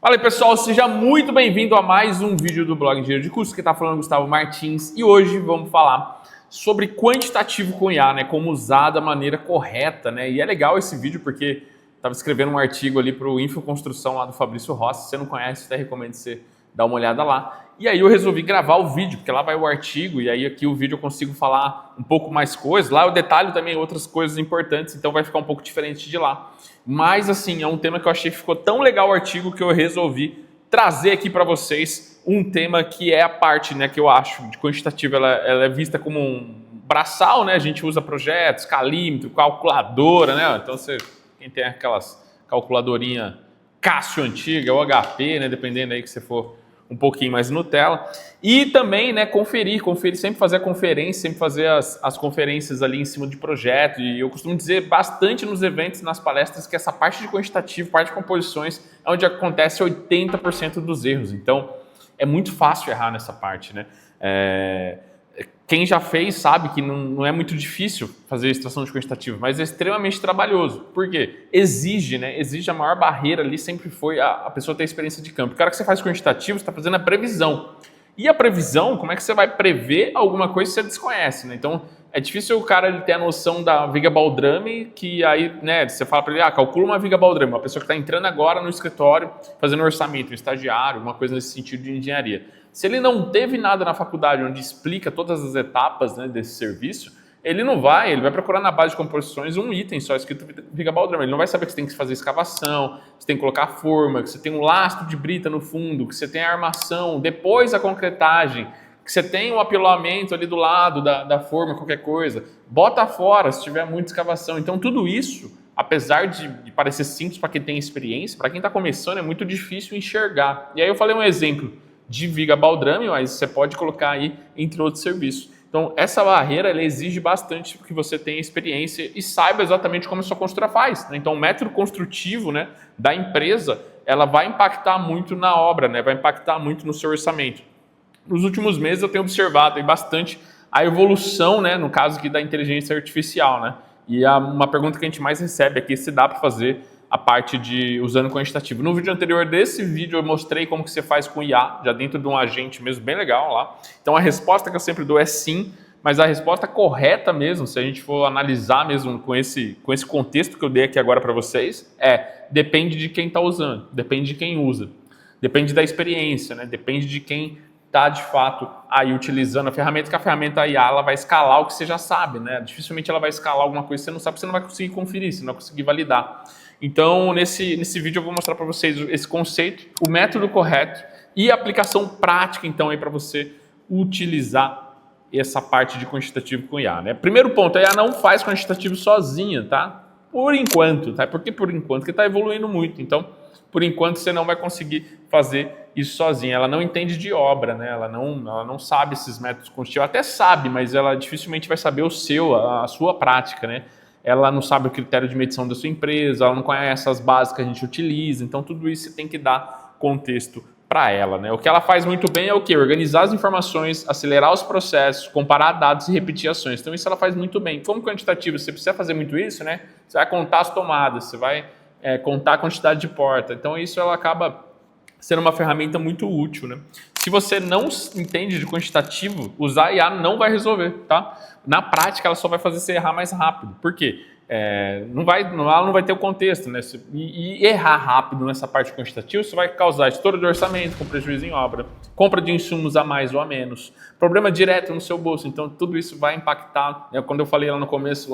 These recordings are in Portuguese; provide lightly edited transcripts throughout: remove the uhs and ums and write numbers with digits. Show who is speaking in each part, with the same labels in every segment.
Speaker 1: Fala aí pessoal, seja muito bem-vindo a mais um vídeo do blog Engenheiro de Curso, que está falando Gustavo Martins, e hoje vamos falar sobre quantitativo com IA, né, como usar da maneira correta, né, e é legal esse vídeo porque estava escrevendo um artigo ali para o Infoconstrução lá do Fabrício Rossi. Se você não conhece, até recomendo você dar uma olhada lá. E aí eu resolvi gravar o vídeo, porque lá vai o artigo, e aí aqui o vídeo eu consigo falar um pouco mais coisas. Lá eu detalho também outras coisas importantes, então vai ficar um pouco diferente de lá. Mas assim, é um tema que eu achei que ficou tão legal o artigo que eu resolvi trazer aqui para vocês um tema que é a parte, né, que eu acho de quantitativo, ela é vista como um braçal, né? A gente usa projetos, calímetro, calculadora, né? Então quem tem aquelas calculadorinha Cássio antiga ou HP, né, dependendo aí que você for um pouquinho mais Nutella. E também, né, conferir, sempre fazer a conferência, sempre fazer as conferências ali em cima de projeto. E eu costumo dizer bastante nos eventos, nas palestras, que essa parte de quantitativo, parte de composições, é onde acontece 80% dos erros. Então, é muito fácil errar nessa parte, né? Quem já fez sabe que não é muito difícil fazer extração de quantitativo, mas é extremamente trabalhoso. Por quê? Exige, né? Exige a maior barreira ali, sempre foi a pessoa ter experiência de campo. Porque a hora que você faz quantitativo, você está fazendo a previsão. E a previsão, como é que você vai prever alguma coisa que você desconhece, né? Então, é difícil o cara ele ter a noção da viga baldrame, que aí, né, você fala para ele, calcula uma viga baldrame, uma pessoa que está entrando agora no escritório, fazendo orçamento, um estagiário, uma coisa nesse sentido de engenharia. Se ele não teve nada na faculdade onde explica todas as etapas, né, desse serviço, ele vai procurar na base de composições um item só escrito viga baldrame. Ele não vai saber que você tem que fazer escavação, que você tem que colocar forma, que você tem um lastro de brita no fundo, que você tem a armação, depois a concretagem, que você tem um apilamento ali do lado da forma, qualquer coisa. Bota fora se tiver muita escavação. Então tudo isso, apesar de parecer simples para quem tem experiência, para quem está começando é muito difícil enxergar. E aí eu falei um exemplo de viga baldrame, mas você pode colocar aí entre outros serviços. Então, essa barreira ela exige bastante que você tenha experiência e saiba exatamente como a sua construtora faz, né? Então, o método construtivo, né, da empresa, ela vai impactar muito na obra, né? Vai impactar muito no seu orçamento. Nos últimos meses eu tenho observado aí bastante a evolução, né, no caso aqui da inteligência artificial, né? E uma pergunta que a gente mais recebe aqui é se dá para fazer a parte de usando quantitativo. No vídeo anterior desse vídeo eu mostrei como que você faz com IA, já dentro de um agente mesmo, bem legal lá. Então a resposta que eu sempre dou é sim, mas a resposta correta mesmo, se a gente for analisar mesmo com esse contexto que eu dei aqui agora para vocês, depende de quem está usando, depende de quem usa, depende da experiência, né? Depende de quem está de fato aí utilizando a ferramenta, que a ferramenta IA ela vai escalar o que você já sabe, né? Dificilmente ela vai escalar alguma coisa que você não sabe, você não vai conseguir conferir, você não vai conseguir validar. Então, nesse vídeo eu vou mostrar para vocês esse conceito, o método correto e a aplicação prática, então, aí para você utilizar essa parte de quantitativo com IA, né? Primeiro ponto, a IA não faz quantitativo sozinha, tá? Por enquanto, tá? Por que por enquanto? Porque está evoluindo muito, então, por enquanto você não vai conseguir fazer isso sozinha. Ela não entende de obra, né? Ela não sabe esses métodos quantitativos, até sabe, mas ela dificilmente vai saber a sua prática, né? Ela não sabe o critério de medição da sua empresa, ela não conhece as bases que a gente utiliza, então tudo isso você tem que dar contexto para ela, né? O que ela faz muito bem é o quê? Organizar as informações, acelerar os processos, comparar dados e repetir ações. Então isso ela faz muito bem. Como quantitativo, você precisa fazer muito isso, né? Você vai contar as tomadas, você vai contar a quantidade de porta. Então isso ela acaba sendo uma ferramenta muito útil, né? Se você não entende de quantitativo, usar a IA não vai resolver, tá? Na prática, ela só vai fazer você errar mais rápido. Por quê? Ela não vai ter o contexto, né? E errar rápido nessa parte quantitativa, isso vai causar estouro de orçamento com prejuízo em obra, compra de insumos a mais ou a menos, problema direto no seu bolso. Então, tudo isso vai impactar. Quando eu falei lá no começo,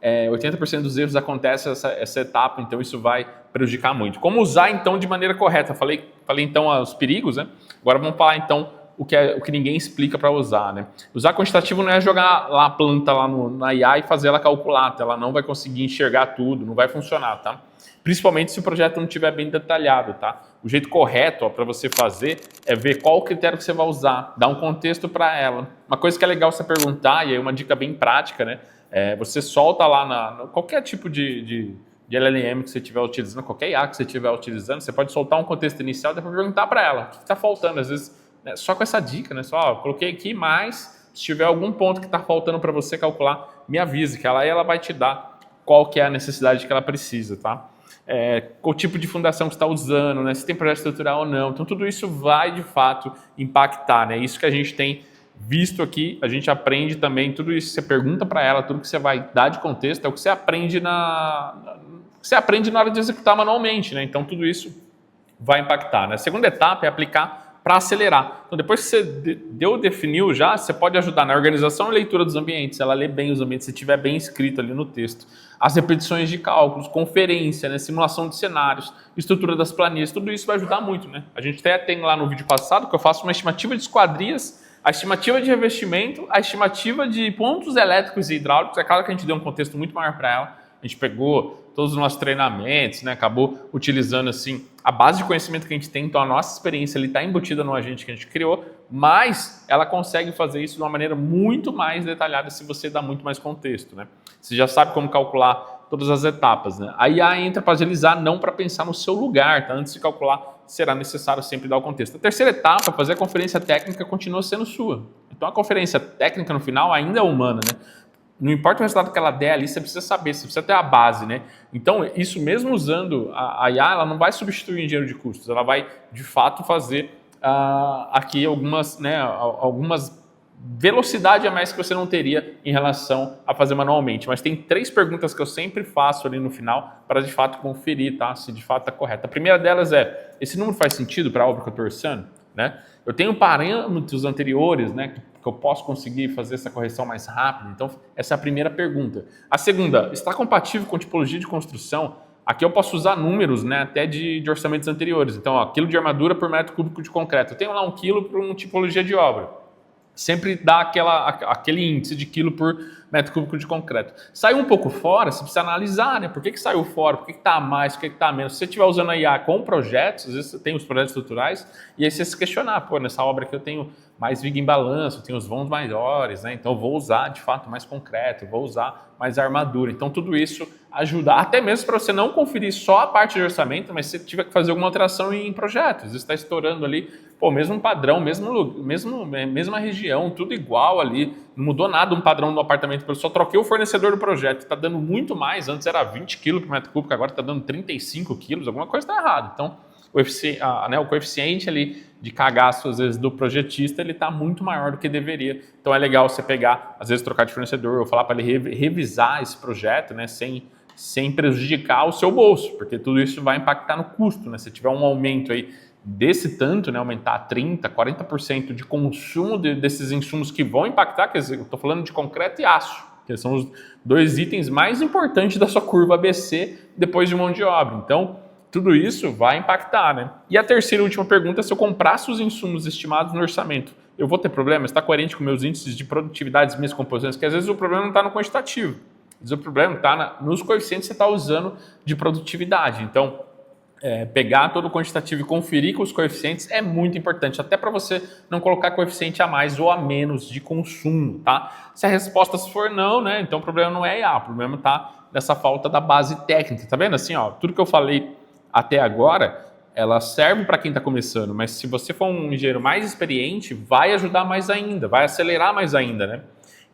Speaker 1: 80% dos erros acontece essa etapa, então isso vai prejudicar muito. Como usar, então, de maneira correta? Falei então, os perigos, né? Agora vamos falar, então, o que ninguém explica para usar, né? Usar quantitativo não é jogar lá a planta lá na IA e fazer ela calcular, tá? Ela não vai conseguir enxergar tudo, não vai funcionar, tá? Principalmente se o projeto não estiver bem detalhado, tá? O jeito correto para você fazer é ver qual o critério que você vai usar, dar um contexto para ela. Uma coisa que é legal você perguntar, e aí uma dica bem prática, né? Você solta lá qualquer tipo de LLM que você estiver utilizando, qualquer IA que você estiver utilizando, você pode soltar um contexto inicial e depois perguntar para ela o que está faltando. Às vezes, só com essa dica, né? Coloquei aqui, mas se tiver algum ponto que está faltando para você calcular, me avise, que ela vai te dar qual que é a necessidade que ela precisa, tá? qual tipo de fundação que você está usando, né? Se tem projeto estrutural ou não. Então tudo isso vai de fato impactar, né? Isso que a gente tem visto aqui, a gente aprende também, tudo isso que você pergunta para ela, tudo que você vai dar de contexto é o que você aprende na hora de executar manualmente, né? Então tudo isso vai impactar, né? A segunda etapa é aplicar para acelerar. Então depois que você definiu já, você pode ajudar na organização e leitura dos ambientes, ela lê bem os ambientes, se tiver bem escrito ali no texto. As repetições de cálculos, conferência, né? Simulação de cenários, estrutura das planilhas, tudo isso vai ajudar muito, né? A gente até tem lá no vídeo passado que eu faço uma estimativa de esquadrias, a estimativa de revestimento, a estimativa de pontos elétricos e hidráulicos. É claro que a gente deu um contexto muito maior para ela. A gente pegou todos os nossos treinamentos, né? Acabou utilizando assim a base de conhecimento que a gente tem. Então a nossa experiência está embutida no agente que a gente criou, mas ela consegue fazer isso de uma maneira muito mais detalhada se você dá muito mais contexto, né? Você já sabe como calcular todas as etapas, né? A IA entra para agilizar, não para pensar no seu lugar, tá? Antes de calcular, será necessário sempre dar o contexto. A terceira etapa, fazer a conferência técnica, continua sendo sua. Então a conferência técnica no final ainda é humana, né? Não importa o resultado que ela der ali, você precisa saber, você precisa ter a base, né? Então, isso mesmo usando a IA, ela não vai substituir o engenheiro de custos, ela vai, de fato, fazer aqui algumas velocidade a mais que você não teria em relação a fazer manualmente. Mas tem 3 perguntas que eu sempre faço ali no final para, de fato, conferir, tá? Se de fato está correto. A primeira delas é, esse número faz sentido para a obra que eu estou orçando? Né? Eu tenho parâmetros anteriores, né, que eu posso conseguir fazer essa correção mais rápido. Então, essa é a primeira pergunta. A segunda, está compatível com tipologia de construção? Aqui eu posso usar números, né, até de orçamentos anteriores. Então, ó, quilo de armadura por metro cúbico de concreto. Eu tenho lá 1 quilo para uma tipologia de obra. Sempre dá aquele índice de quilo por metro cúbico de concreto. Saiu um pouco fora, você precisa analisar, né? Por que saiu fora? Por que está a mais? Por que está a menos? Se você estiver usando a IA com projetos, às vezes você tem os projetos estruturais, e aí você se questionar, pô, nessa obra aqui eu tenho mais viga em balanço, eu tenho os vãos maiores, né? Então eu vou usar, de fato, mais concreto, eu vou usar mais armadura. Então tudo isso ajuda, até mesmo para você não conferir só a parte de orçamento, mas se você tiver que fazer alguma alteração em projetos, às vezes está estourando ali, pô, mesmo padrão, mesma região, tudo igual ali, não mudou nada um padrão do apartamento, eu só troquei o fornecedor do projeto, está dando muito mais, antes era 20 kg por metro cúbico, agora está dando 35 quilos, alguma coisa está errada. Então, o coeficiente ali de cagaço, às vezes, do projetista, ele está muito maior do que deveria. Então, é legal você pegar, às vezes, trocar de fornecedor, ou falar para ele revisar esse projeto, né, sem prejudicar o seu bolso, porque tudo isso vai impactar no custo, né? Se tiver um aumento aí desse tanto, né, aumentar 30%, 40% de consumo desses insumos que vão impactar, quer dizer, eu estou falando de concreto e aço, que são os 2 itens mais importantes da sua curva ABC depois de mão de obra. Então, tudo isso vai impactar, né? E a terceira e última pergunta é se eu comprasse os insumos estimados no orçamento, eu vou ter problema? Está coerente com meus índices de produtividade das minhas composições? Porque às vezes o problema não está no quantitativo, às vezes o problema está nos coeficientes que você está usando de produtividade. Então, pegar todo o quantitativo e conferir com os coeficientes é muito importante, até para você não colocar coeficiente a mais ou a menos de consumo, tá? Se a resposta for não, né, então o problema não é IA, o problema está nessa falta da base técnica, tá vendo? Assim, ó, tudo que eu falei até agora, ela serve para quem está começando, mas se você for um engenheiro mais experiente, vai ajudar mais ainda, vai acelerar mais ainda, né?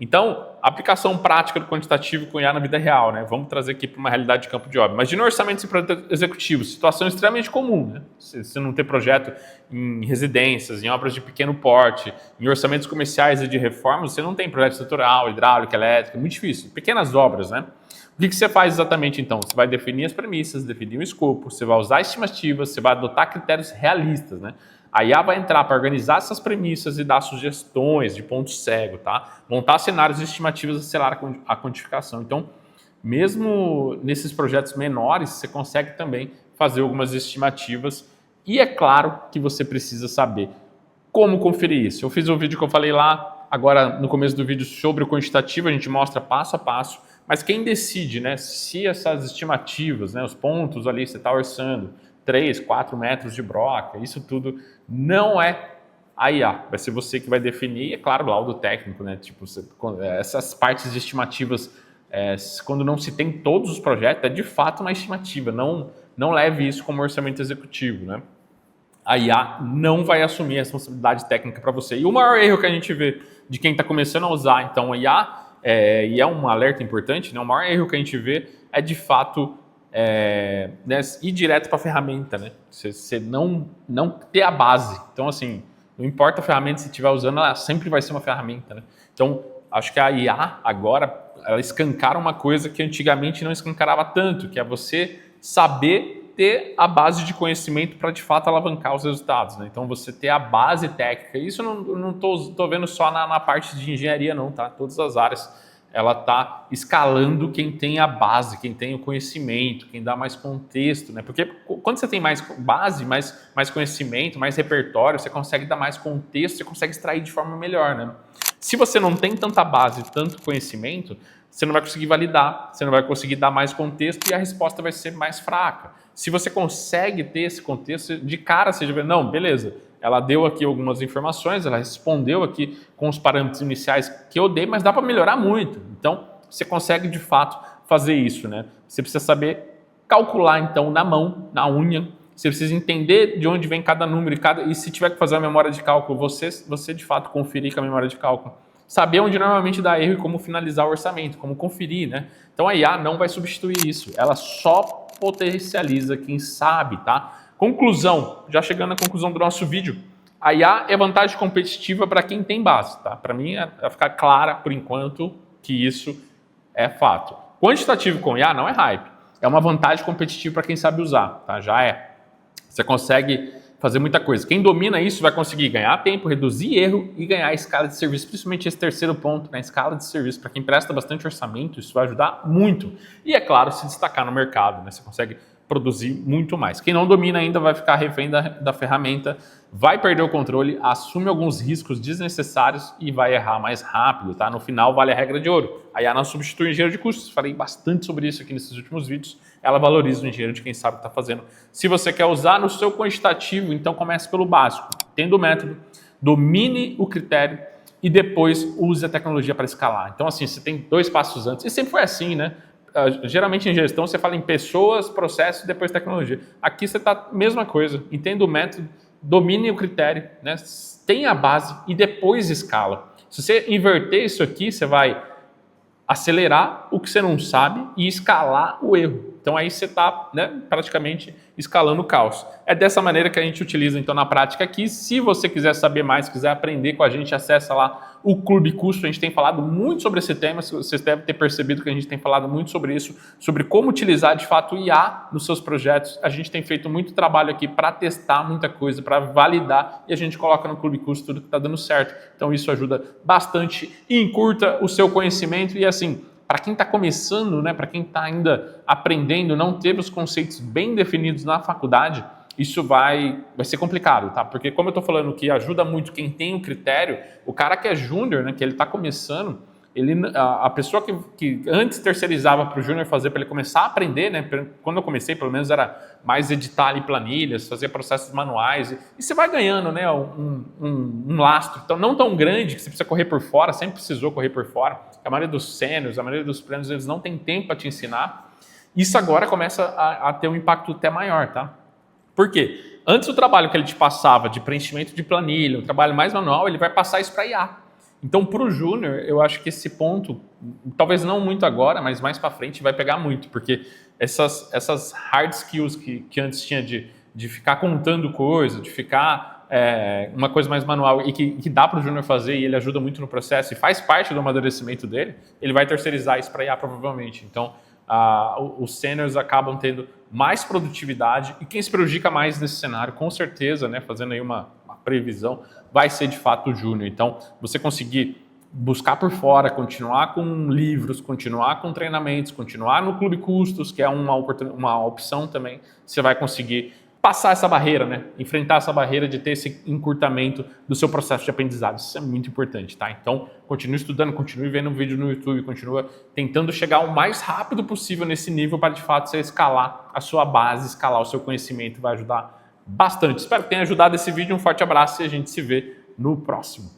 Speaker 1: Então, aplicação prática do quantitativo com IA na vida real, né? Vamos trazer aqui para uma realidade de campo de obra. Imagina orçamentos e projetos executivos, situação extremamente comum, né? Se não ter projeto em residências, em obras de pequeno porte, em orçamentos comerciais e de reforma, você não tem projeto estrutural, hidráulica, elétrica, muito difícil. Pequenas obras, né? O que você faz exatamente então? Você vai definir as premissas, definir o escopo, você vai usar estimativas, você vai adotar critérios realistas, né? A IA vai entrar para organizar essas premissas e dar sugestões de ponto cego, tá? Montar cenários e estimativas e acelerar a quantificação. Então, mesmo nesses projetos menores, você consegue também fazer algumas estimativas e é claro que você precisa saber como conferir isso. Eu fiz um vídeo que eu falei lá, agora no começo do vídeo, sobre o quantitativo, a gente mostra passo a passo, mas quem decide, né, se essas estimativas, né, os pontos ali você está orçando, 3, 4 metros de broca, isso tudo não é a IA. Vai ser você que vai definir, é claro, o laudo técnico, né? Tipo, essas partes de estimativas, quando não se tem todos os projetos, é de fato uma estimativa, não leve isso como orçamento executivo, né? A IA não vai assumir a responsabilidade técnica para você. E o maior erro que a gente vê de quem está começando a usar, então, a IA, e é um alerta importante, né? O maior erro que a gente vê é, de fato, né, ir direto para a ferramenta, né? Você não ter a base. Então, assim, não importa a ferramenta que você estiver usando, ela sempre vai ser uma ferramenta, né? Então, acho que a IA agora, ela escancara uma coisa que antigamente não escancarava tanto, que é você saber ter a base de conhecimento para, de fato, alavancar os resultados, né? Então, você ter a base técnica. Isso eu não tô vendo só na parte de engenharia, não, tá? Todas as áreas. Ela está escalando quem tem a base, quem tem o conhecimento, quem dá mais contexto, né? Porque quando você tem mais base, mais conhecimento, mais repertório, você consegue dar mais contexto, você consegue extrair de forma melhor, né? Se você não tem tanta base, tanto conhecimento, você não vai conseguir validar, você não vai conseguir dar mais contexto e a resposta vai ser mais fraca. Se você consegue ter esse contexto, de cara você já vê, não, beleza, ela deu aqui algumas informações, ela respondeu aqui com os parâmetros iniciais que eu dei, mas dá para melhorar muito. Então, você consegue, de fato, fazer isso, né? Você precisa saber calcular, então, na mão, na unha. Você precisa entender de onde vem cada número e se tiver que fazer uma memória de cálculo, você de fato, conferir com a memória de cálculo. Saber onde normalmente dá erro e como finalizar o orçamento, como conferir, né? Então, a IA não vai substituir isso. Ela só potencializa quem sabe, tá? Conclusão, já chegando à conclusão do nosso vídeo, a IA é vantagem competitiva para quem tem base, tá? Para mim, vai ficar clara, por enquanto, que isso é fato. Quantitativo com IA não é hype, é uma vantagem competitiva para quem sabe usar, tá? Já é. Você consegue fazer muita coisa. Quem domina isso vai conseguir ganhar tempo, reduzir erro e ganhar escala de serviço, principalmente esse terceiro ponto, né? Escala de serviço. Para quem presta bastante orçamento, isso vai ajudar muito. E, é claro, se destacar no mercado, né? Você consegue produzir muito mais. Quem não domina ainda vai ficar refém da ferramenta, vai perder o controle, assume alguns riscos desnecessários e vai errar mais rápido, tá? No final, vale a regra de ouro. A IA não substitui o engenheiro de custos, falei bastante sobre isso aqui nesses últimos vídeos. Ela valoriza o engenheiro de quem sabe o que está fazendo. Se você quer usar no seu quantitativo, então comece pelo básico. Tendo o método, domine o critério e depois use a tecnologia para escalar. Então, assim, você tem 2 passos antes. E sempre foi assim, né? Geralmente em gestão você fala em pessoas, processos e depois tecnologia. Aqui você está mesma coisa, entenda o método, domine o critério, né? Tenha a base e depois escala. Se você inverter isso aqui, você vai acelerar o que você não sabe e escalar o erro. Então aí você está, né, praticamente escalando o caos. É dessa maneira que a gente utiliza então na prática aqui. Se você quiser saber mais, quiser aprender com a gente, acessa lá o Clube Custo. A gente tem falado muito sobre esse tema, vocês devem ter percebido que a gente tem falado muito sobre isso, sobre como utilizar de fato o IA nos seus projetos. A gente tem feito muito trabalho aqui para testar muita coisa, para validar e a gente coloca no Clube Custo tudo que está dando certo. Então isso ajuda bastante e encurta o seu conhecimento e assim, para quem está começando, né, para quem está ainda aprendendo, não teve os conceitos bem definidos na faculdade, isso vai ser complicado, tá? Porque como eu estou falando que ajuda muito quem tem o critério, o cara que é júnior, né, que ele está começando, a pessoa que antes terceirizava para o júnior fazer, para ele começar a aprender, né? Quando eu comecei, pelo menos era mais editar ali planilhas, fazer processos manuais, e você vai ganhando, né, um lastro, então não tão grande que você precisa correr por fora, sempre precisou correr por fora. A maioria dos sêniors, a maioria dos plênios, eles não tem tempo para te ensinar. Isso agora começa a ter um impacto até maior, tá? Por quê? Antes o trabalho que ele te passava de preenchimento de planilha, um trabalho mais manual, ele vai passar isso para IA. Então, para o júnior, eu acho que esse ponto, talvez não muito agora, mas mais para frente, vai pegar muito, porque essas hard skills que antes tinha de ficar contando coisa, de ficar uma coisa mais manual e que dá para o júnior fazer e ele ajuda muito no processo e faz parte do amadurecimento dele, ele vai terceirizar isso para IA provavelmente. Então, os seniors acabam tendo mais produtividade e quem se prejudica mais nesse cenário, com certeza, né, fazendo aí uma previsão, vai ser de fato o júnior. Então, você conseguir buscar por fora, continuar com livros, continuar com treinamentos, continuar no Clube Custos, que é uma opção também, você vai conseguir passar essa barreira, né? Enfrentar essa barreira de ter esse encurtamento do seu processo de aprendizado. Isso é muito importante, tá? Então, continue estudando, continue vendo vídeo no YouTube, continue tentando chegar o mais rápido possível nesse nível para, de fato, você escalar a sua base, escalar o seu conhecimento, vai ajudar bastante. Espero que tenha ajudado esse vídeo. Um forte abraço e a gente se vê no próximo.